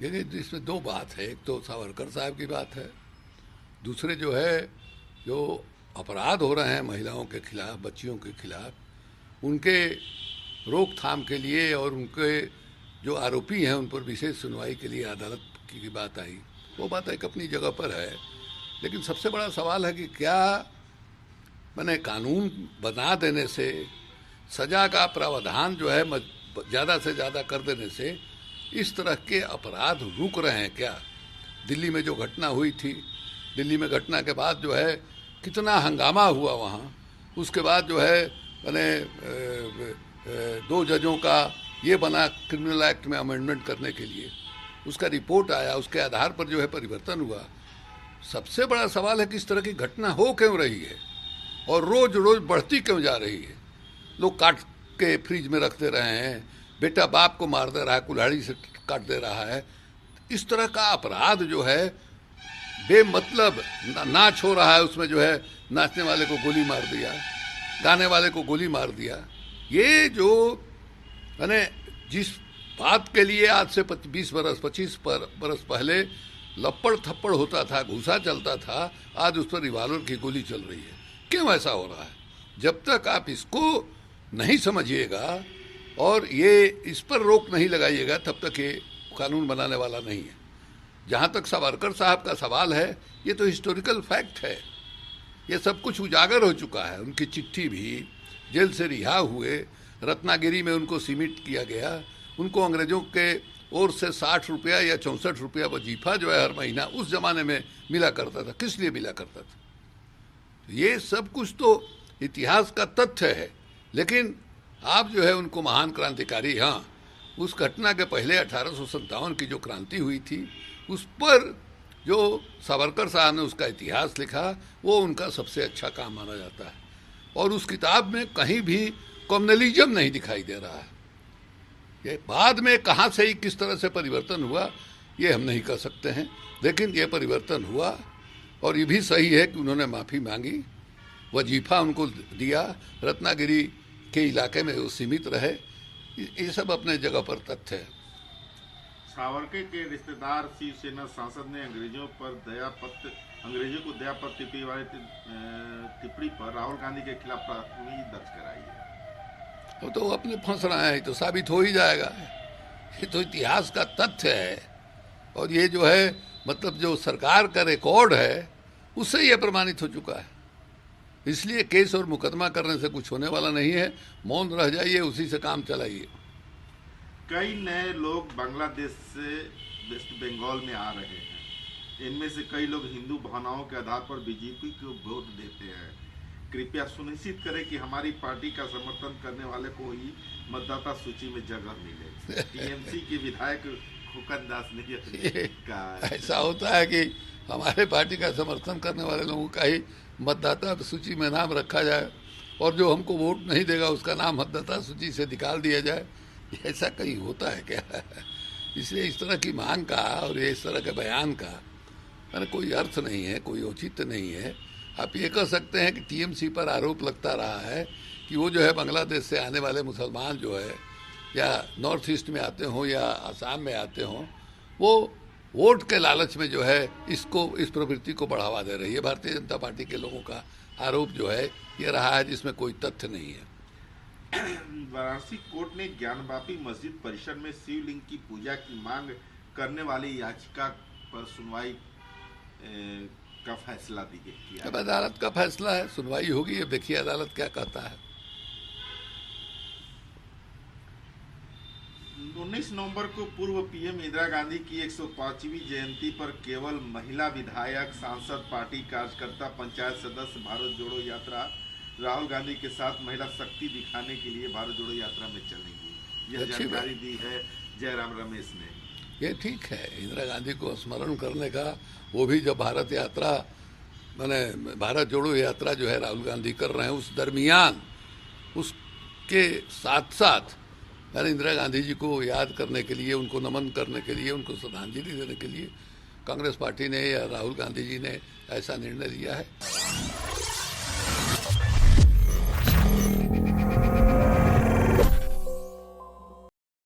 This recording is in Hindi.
देखिए, इसमें दो बात है। एक तो सावरकर साहब की बात है, दूसरे जो है जो अपराध हो रहे हैं महिलाओं के खिलाफ, बच्चियों के खिलाफ, उनके रोकथाम के लिए और उनके जो आरोपी हैं उन पर विशेष सुनवाई के लिए अदालत की बात आई। वो बात एक अपनी जगह पर है, लेकिन सबसे बड़ा सवाल है कि क्या मैंने कानून बना देने से, सजा का प्रावधान जो है ज़्यादा से ज़्यादा कर देने से इस तरह के अपराध रुक रहे हैं क्या? दिल्ली में जो घटना हुई थी, दिल्ली में घटना के बाद जो है कितना हंगामा हुआ वहाँ। उसके बाद जो है मैंने 2 जजों का ये बना क्रिमिनल एक्ट में अमेंडमेंट करने के लिए, उसका रिपोर्ट आया, उसके आधार पर जो है परिवर्तन हुआ। सबसे बड़ा सवाल है कि इस तरह की घटना हो क्यों रही है और रोज रोज बढ़ती क्यों जा रही है। लोग काट के फ्रिज में रख दे रहे हैं, बेटा बाप को मार दे रहा है, कुल्हाड़ी से काट दे रहा है। इस तरह का अपराध जो है बेमतलब नाच हो रहा है, उसमें जो है नाचने वाले को गोली मार दिया, गाने वाले को गोली मार दिया। ये जो मैंने जिस बात के लिए आज से 20 बरस 25 बरस पहले लपड़ थप्पड़ होता था, घूसा चलता था, आज उस पर रिवाल्वर की गोली चल रही है। क्यों ऐसा हो रहा है? जब तक आप इसको नहीं समझिएगा और ये इस पर रोक नहीं लगाइएगा, तब तक ये कानून बनाने वाला नहीं है। जहाँ तक सावरकर साहब का सवाल है, ये तो हिस्टोरिकल फैक्ट है, ये सब कुछ उजागर हो चुका है। उनकी चिट्ठी भी, जेल से रिहा हुए, रत्नागिरी में उनको सीमित किया गया, उनको अंग्रेजों के ओर से 60 रुपया या 64 रुपया वजीफा जो है हर महीना उस जमाने में मिला करता था। किस लिए मिला करता था? ये सब कुछ तो इतिहास का तथ्य है। लेकिन आप जो है उनको महान क्रांतिकारी, हाँ, उस घटना के पहले 1857 की जो क्रांति हुई थी, उस पर जो सावरकर साहब ने उसका इतिहास लिखा, वो उनका सबसे अच्छा काम माना जाता है। और उस किताब में कहीं भी कम्युनलिज्म नहीं दिखाई दे रहा है। ये बाद में कहाँ से ही किस तरह से परिवर्तन हुआ ये हम नहीं कह सकते हैं, लेकिन ये परिवर्तन हुआ। और ये भी सही है कि उन्होंने माफ़ी मांगी, वजीफा उनको दिया, रत्नागिरी के इलाके में वो सीमित रहे। ये सब अपने जगह पर तथ्य है। सावरकर के रिश्तेदार शिवसेना सांसद ने अंग्रेजों को दया पत्र टिप्पणी वाली टिप्पणी पर राहुल गांधी के खिलाफ प्राथमिकी दर्ज कराई है। वो तो अपने फंस रहे हैं, तो साबित हो ही जाएगा। ये तो इतिहास का तथ्य है और ये जो है मतलब जो सरकार का रिकॉर्ड है उससे ये प्रमाणित हो चुका है। इसलिए केस और मुकदमा करने से कुछ होने वाला नहीं है। मौन रह जाइए, उसी से काम चलाइए। कई नए लोग बांग्लादेश से वेस्ट बंगाल में आ रहे हैं। इनमें से कई लोग हिंदू भावनाओं के आधार पर बीजेपी को वोट देते हैं। कृपया सुनिश्चित करें कि हमारी पार्टी का समर्थन करने वाले को ही मतदाता सूची में जगह मिले। टीएमसी के विधायक खुकन दास ने कहा। ऐसा होता है कि हमारे पार्टी का समर्थन करने वाले लोगों का ही मतदाता सूची में नाम रखा जाए और जो हमको वोट नहीं देगा उसका नाम मतदाता सूची से निकाल दिया जाए। ऐसा कहीं होता है क्या? इसलिए इस तरह की मांग का और इस तरह के बयान का मैंने कोई अर्थ नहीं है, कोई औचित्य नहीं है। आप ये कह सकते हैं कि टीएमसी पर आरोप लगता रहा है कि वो जो है बांग्लादेश से आने वाले मुसलमान जो है या नॉर्थ ईस्ट में आते हों या आसाम में आते हों, वो वोट के लालच में जो है इस प्रवृत्ति को बढ़ावा दे रही है। भारतीय जनता पार्टी के लोगों का आरोप जो है ये रहा है, जिसमें कोई तथ्य नहीं है। वाराणसी कोर्ट ने ज्ञानवापी मस्जिद परिसर में शिवलिंग की पूजा की मांग करने वाली याचिका पर सुनवाई का फैसला दिया। अब अदालत का फैसला है, सुनवाई होगी, अब देखिए अदालत क्या कहता है। 19 नवंबर को पूर्व पीएम इंदिरा गांधी की 105वीं जयंती पर केवल महिला विधायक, सांसद, पार्टी कार्यकर्ता, पंचायत सदस्य भारत जोड़ो यात्रा राहुल गांधी के साथ महिला शक्ति दिखाने के लिए भारत जोड़ो यात्रा में चलेंगी। यह जानकारी दी है जयराम रमेश ने। ये ठीक है, इंदिरा गांधी को स्मरण करने का, वो भी जब भारत यात्रा मैंने भारत जोड़ो यात्रा जो है राहुल गांधी कर रहे हैं, उस दरमियान उसके साथ साथ मैंने इंदिरा गांधी जी को याद करने के लिए, उनको नमन करने के लिए, उनको श्रद्धांजलि देने के लिए कांग्रेस पार्टी ने या राहुल गांधी जी ने ऐसा निर्णय लिया है।